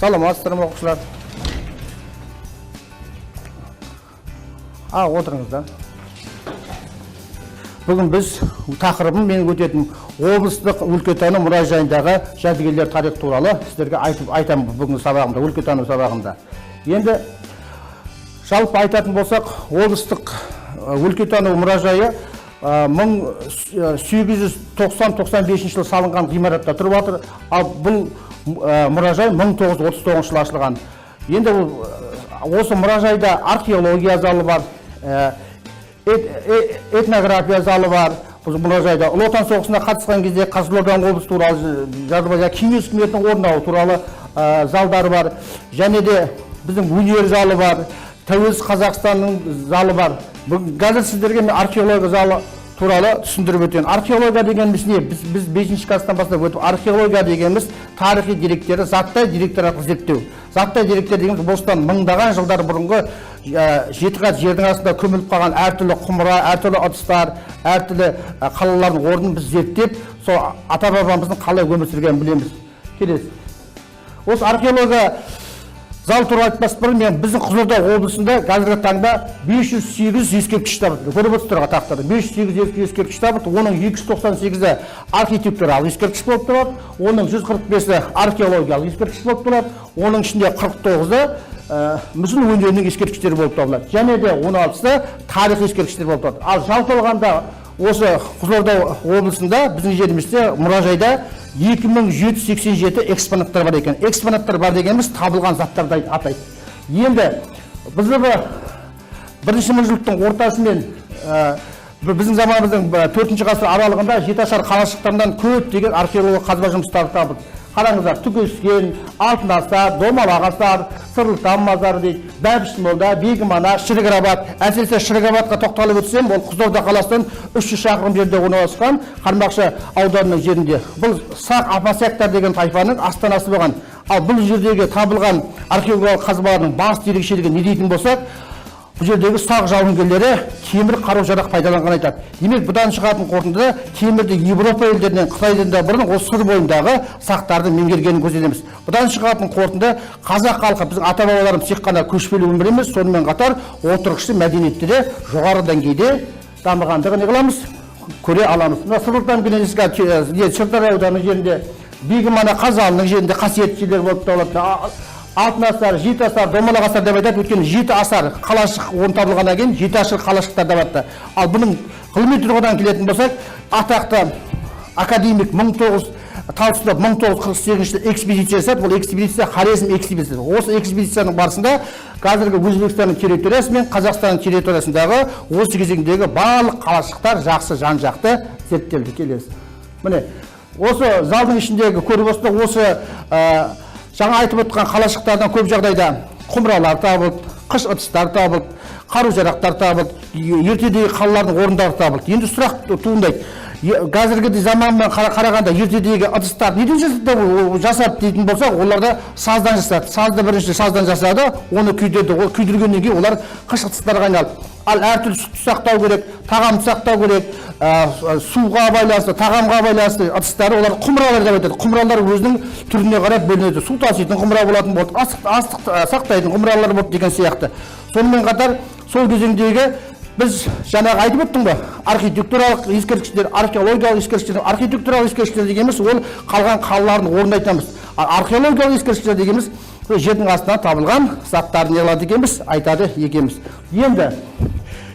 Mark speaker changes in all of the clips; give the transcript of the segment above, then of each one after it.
Speaker 1: Саламатсыздар ма оқушылар? Отырыңыздар. Бүгін біз тақырыбын мен өтетін облыстық өлкетану мұражайындағы жәдігерлер тарих туралы сіздерге айтамын бүгінгі сабағымда, өлкетану сабағында. Енді жалпы айтатын болсақ, облыстық өлкетану мұражайы 1890-95 жылы салынған ғимаратта тұрып жатыр, ал бұл мұражай 1939 жылы ашылған. Енді осы мұражайда археология залы бар, этнография залы бар. Бұл мұражайда Ұлы Отан соғысына қатысқан кезде Қызылорда облысы туралы жазылған, кеңес үкіметінің орнауы туралы залдары бар. Және де біздің өнер залы бар, тәуелсіз Қазақстанның залы бар. Қазір сіздерге археология залы туралы түсіндіріп өтейін. Археология дегеніміз не? Біз 5-ші класстан бастап өтіп, археология дегеніміз тарихи деректерді заттай деректер арқылы зерттеу. Заттай деректер дегеніміз осыдан мыңдаған жылдар бұрынғы жетіқат жердің астында көміліп қалған әртүрлі құмыра, әртүрлі ыдыстар, әртүрлі қалалардың орнын біз зерттеп, сол ата-бабамыздың қалай өмір сүргенін білеміз. Келесі. Осы археология зал туралы айтпас бұрын мен біздің Қызылорда облысында қазіргі таңда 508 ескерткіш табылды. Көріп отырсыздар тақтарда 508 ескерткіш табылды. Оның 298-і архитектуралық ескерткіш болып тұрады. Оның 145-і археологиялық ескерткіш болып тұрады. Оның ішінде 49-і мүсін өнерінің ескерткіштері болып табылады. Және де 16-сы тарих ескерткіштері болып тұрады. Ал жалпы алғанда осы Қызылорда облысында біздің жерімізде мұражайда 2787 экспонаттар бар екен. Экспонаттар бар дегеніміз табылған заттарды атайды. Енді бізді бірінші мыңжылдықтың ортасымен біздің заманымыздың 4-ші ғасыр аралығында жеташар қалашықтарынан көптеген археологиялық қазба жұмыстары табылды. Қараңыздар, Түкескен, Алтынасар, Домалақ асар, Сырлытау мазары дейді, Бәбіш молда, Бегімана, Шірігірабад. Әсіресе Шірігірабадқа тоқталып өтсем, ол Қызылорда қаласынан 300 шақырым жерде орналасқан Қармақшы ауданының жерінде. Бұл Сақ Апасяктар деген тайпаның астанасы болған. Ал бұл жердегі табылған археологиялық қазбалардың басты ерекшелігі не дейтін болсақ, бұл жердегі сақ жауынгерлері темір қару-жарақ пайдаланған айтады. Демек, бұдан шығатын қорытындыда темірді Европа елдерінен, Қытайдан да бұрын осы сыр бойындағы сақтарды меңгергенін көрсетеміз. Бұдан шығатын қорытынды қазақ халқы біздің ата-бабаларымыз тек қана көшпелі өмір емес, сонымен қатар отырықшы мәдениеттері жоғары деңгейде дамығандығын не қыламыз? Көре аламыз. Мына Сырлытау Шертеді ауданының жерінде, Бегімана Қазалының жерінде қасиетті жерлер болып табылады. Алтынасар, Жетіасар, Домалақ асар деп айтады, өйткені 7 асар қалашық орын табылғаннан кейін 7 асар қалашықтар да барды. Ал бұның ғылыми тұрғыдан келетін болсақ, атақты академик 1948 экспедициясы, бұл экспедиция Хорезм экспедициясы. Осы экспедицияның барысында қазіргі Өзбекстанның территориясы мен Қазақстанның территориясындағы осы кезеңдегі барлық қалашықтар жақсы жан-жақты зерттелді. Келесі. Міне, осы залдың ішіндегі көріп отырсыздар, осы жаңа айтып отырған қалашықтардан көп жағдайда құмыралар табылды, қыш ыдыстар табылды, қару-жарақтар табылды, ертедегі қалалардың орындары табылды. Енді сұрақ туындайды. Қазіргі заманмен қарағанда ертедегі ыдыстар неден жасады дейтін болсақ, оларда саздан жасады. Сазды бірінші саздан жасады, оны күйдірді. Ол күйдіргеннен кейін олар қыш ыдыстарға айналды. Ал әртүрлі сүтті сақтау керек, тағамды сақтау керек, суға байланысты, тағамға байланысты ыдыстары, олар құмыралар деп айтады. Құмыралар өзінің түріне қарап бөлінеді. Су таситын құмыра болатын болды, астық сақтайтын құмыралар болды деген сияқты. Сонымен қатар сол кезеңдегі біз жаңағы айтып өттің бе, архитектуралық ескерткіштер, археологиялық ескерткіштер, архитектуралық ескерткіштер дегеніміз ол қалған қалалардың орнын айтамыз. Археологиялық ескерткіштер дегеніміз жердің астынан табылған заттарды неғылады екенбіз, айтады екенбіз. Енді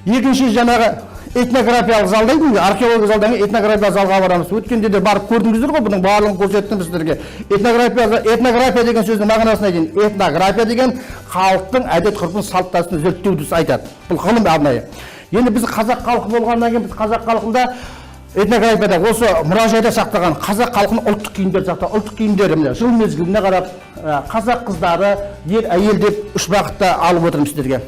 Speaker 1: екінші жаңағы этнографиялық зал дейді, археологиялық залдан этнографиялық залға барамыз. Өткенде де барып көрдіңіздер ғой, бұның барлығын көрсеттім сіздерге. Этнография деген сөздің мағынасын айтайын. Этнография деген халықтың әдет-ғұрпын, салт-дәстүрін зерттеуді айтады. Бұл ғылым арнайы. Енді біз қазақ халқы болғаннан кейін біз қазақ халқында этнографияда осы мұражайда сақтаған қазақ халқының ұлттық киімдері сақталған. Ұлттық киімдері жыл мезгіліне қарап қазақ қыздары, ер, әйел деп 3 бағытта алып отырмыз сіздерге.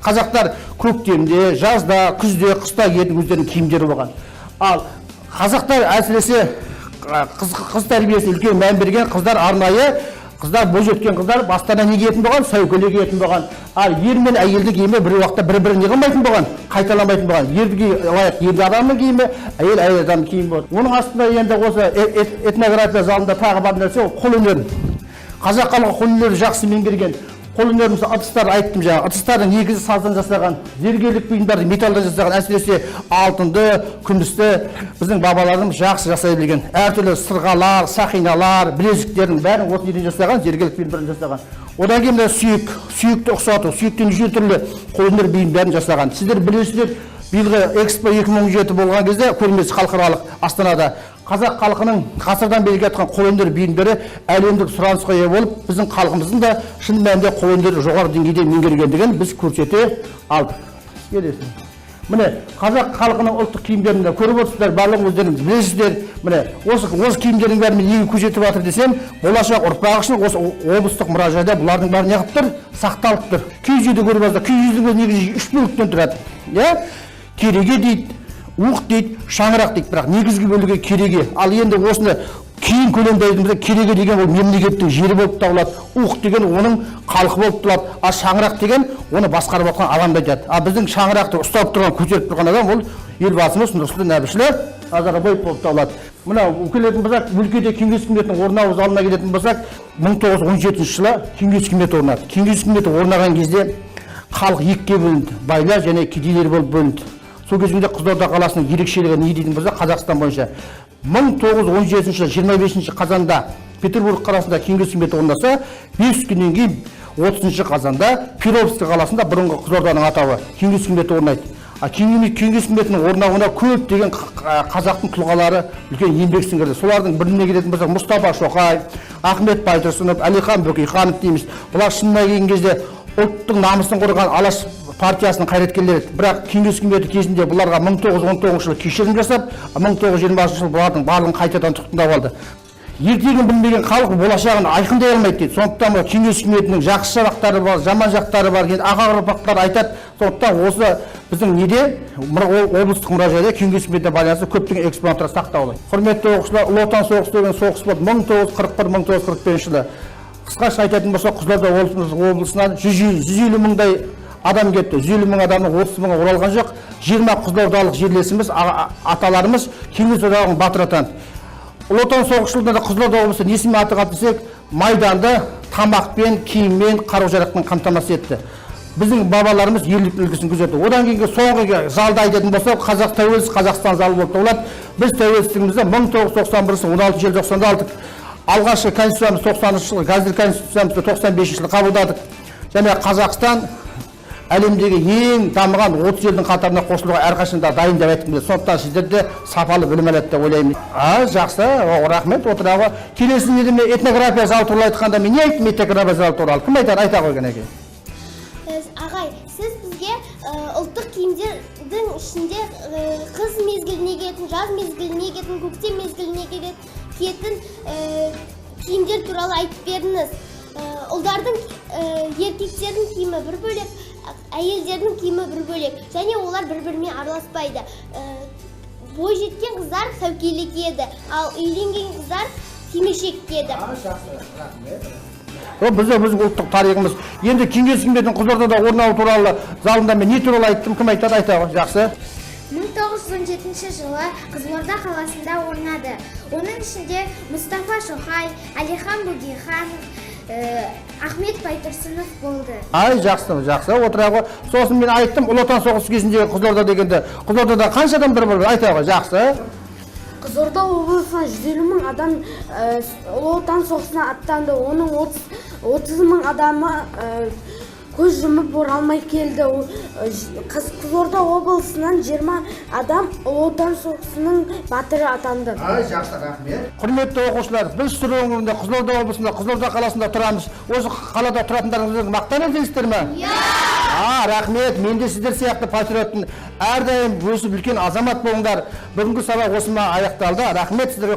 Speaker 1: Қазақтар көктемде, жазда, күзде, қыста киетін өздерінің киімдері болған. Ал қазақтар әсіресе қыз тәрбиесіне үлкен мән берген, қыздар арнайы, қыздар бойжеткен қыздар бастарына не киетін болған? Сәукеле киетін болған. Ал ер мен әйелдің киімі бір уақытта бір-бірін не қылмайтын болған? Қайталамайтын болған. Ерге лайық ер адамның киімі, әйел адамның киімі болады. Оның астында енді осы этнография залында тағы бар нәрсе ол қол өнері. Қазақ халқы қолөнерді жақсы меңгерген. Қолөнер мысалы ыдыстар айттым жаңа. Ыдыстардың негізі саздан жасаған, зергерлік бұйымдарды металдан жасаған, әсіресе алтынды, күмісті біздің бабаларымыз жақсы жасай білген. Әртүрлі сырғалар, сақиналар, білезіктердің бәрін осы неден жасаған, зергерлік бұйымдардан жасаған. Одан кейін сүйекті ұқсату, сүйектен неше түрлі қолөнер бұйымдарын жасаған. Сіздер білесіздер, биылғы Экспо 2017 болған кезде көрмесі халықаралық Астанада қазақ халқының ғасырдан бері жатқан қолөнер бұйымдары әлемдік сұранысқа ие болып, біздің халқымыздың да шын мәнінде қолөнерді жоғары деңгейде меңгергендігін біз көрсете алдық. Келесің. Міне, қазақ халқының ұлттық киімдерін көріп отырсыздар, барлық өздеріңіз білесіздер. Міне, осы киімдердің бәрі неге көрсетіп жатыр десем, болашақ ұрпақ үшін осы облыстық мұражайда бұлардың бәрі неғып тұр? Сақталып тұр. Киіз үйді көріп отырсыздар. Киіз үйдің негізі 3 бөліктен тұрады. Иә? Кереге дейді, уық дейді, шаңырақ дейді, бірақ негізгі бөлігі кереге. Ал енді осыны кейін көлемде айтымызда кереге деген ол мемлекеттің жері болып табылады. Уық деген оның халқы болып табылады. Ал шаңырақ деген оны басқарып жатқан адамды айтады. Ал біздің шаңырақты ұстап тұрған, көтеріп тұрған адам ол елбасымыз Нұрсұлтан Әбішұлы Назарбаев болып табылады. Мына келетін болсақ, өлкеде Кеңес үкіметінің орнауы залына келетін болсақ, 1917 жылы Кеңес үкіметі орнады. Кеңес үкіметі орнаған кезде халық екіге бөлінді, байлар және кедейлер болып бөлінді. Сол кезінде Қызылорда қаласының ерекшелігі не дейтін болса, Қазақстан бойынша 1917 жылы 25 қазанда Петербург қаласында Кеңес үкіметі орнаса, 5 күннен кейін 30 қазанда Перовский қаласында бұрынғы Қызылорданың атауы Кеңес үкіметі орнайды. Кеңес үкіметінің орнауына көптеген қазақтың тұлғалары үлкен еңбек сіңірді. Солардың біріне келетін болсақ, Мұстафа Шоқай, Ахмет Байтұрсынов, Әлихан Бөкейханов дейміз. Бұлар шынына келген кезде ұлттың намысын қорғаған Алаш партиясының қайраткерлері. Бірақ Кеңес үкіметі кезінде бұларға 1919 жылы кешірім жасап, 1920 жылы бұлардың барлығын қайтадан тұтқындап алды. Ертеңін білмеген халық болашағын айқындай алмайды дейді. Сондықтан Кеңес үкіметінің жақсы жақтары бар, жаман жақтары бар. Енді аға ұрпақтар айтады. Сондықтан осы біздің неде облыстық мұражайда Кеңес үкіметіне байланысты көптеген экспонаттар сақтаулы. Құрметті оқушылар, Ұлы Отан соғысы деген соғыс болды 1941-1945 жылы. Қысқаша айтатын болсақ, Қызылорда облысынан 150 мыңдай адам кетті. 150 мың адамның 30 мыңы оралған жоқ. 20 қызылордалық жерлесіміз, аталарымыз Кеңес одағының батыры атанды. Ұлы Отан соғыс жылдарында Қызылорда облысы несімен атыға десек, майданды тамақпен, киіммен, қару-жарақпен қамтамасыз етті. Біздің бабаларымыз ерлік үлгісін көрсетті. Одан кейінгі соңғы залды айтатын болсақ, Қазақстан залы болып табылады. Біз тәуелсіздігімізді 1991 16 желтоқсанда алдық. Алғашқы конституциямыз 90 жылы, қазір конституциямызды 95 жылы қабылдадық. Және Қазақстан әлемдегі ең дамыған 30 елдің қатарына қосылуға әрқашанда дайын деп айтқым келеді. Сондықтан сіздер де сапалы білім алады деп ойлаймын. Жақсы, рахмет. Отырағы келесі недеме этнография залы туралы айтқанда мен не айттым этнография залы туралы? Кім айтар? Айта қойған екен.
Speaker 2: Ағай, сіз бізге ұлттық киімдердің ішінде қыс мезгіліне келетін, жаз мезгіліне келетін, көктем мезгіліне келетін киімдер туралы айтып бердіңіз. Ұлдардың, еркектердің киімі бір бөлек, әйелдердің киімі бір бөлек, және олар бір-бірімен араласпайды. Бой жеткен қыздар сәукеле киеді, ал үйленген қыздар кимешек киеді.
Speaker 1: Біздің ұлттық тарихымыз. Енді Кеңес үкіметінің Қызылордада орнауы туралы залында мен не туралы айттым, кім айтады? Айтады. Жақсы.
Speaker 3: 1917 жылы Қызылорда қаласында орнады. Оның ішінде Мұстафа Шоқай, Әлихан Бөкейханов, Ахмет Байтұрсынов болды.
Speaker 1: Жақсы. Отырағы. Сосын мен айттым, Ұлы Отан соғысы кезіндегі Қызылорда дегенде, Қызылордада қанша адамдар бар? Айтады. Жақсы.
Speaker 4: Қызылорда облысына 150 мың адам Ұлы Отан соғысына аттанды. Оның 30 мың адамы көз жұмып оралмай келді. Қызылорда облысынан 20 адам Ұлы Отан соғысының батыры атанды.
Speaker 1: Жақсы, рахмет. Құрметті оқушылар, біз Сүр өңірінде Қызылорда облысында, Қызылорда қаласында тұрамыз. Осы қалада тұратындарыңызды мақтан етесіздер ме? Рахмет. Мен де сіздер сияқты патриоттың әрдайым өсіп үлкен азамат болыңдар. Бүгінгі сабақ осымен аяқталды. Рахмет сіздерге.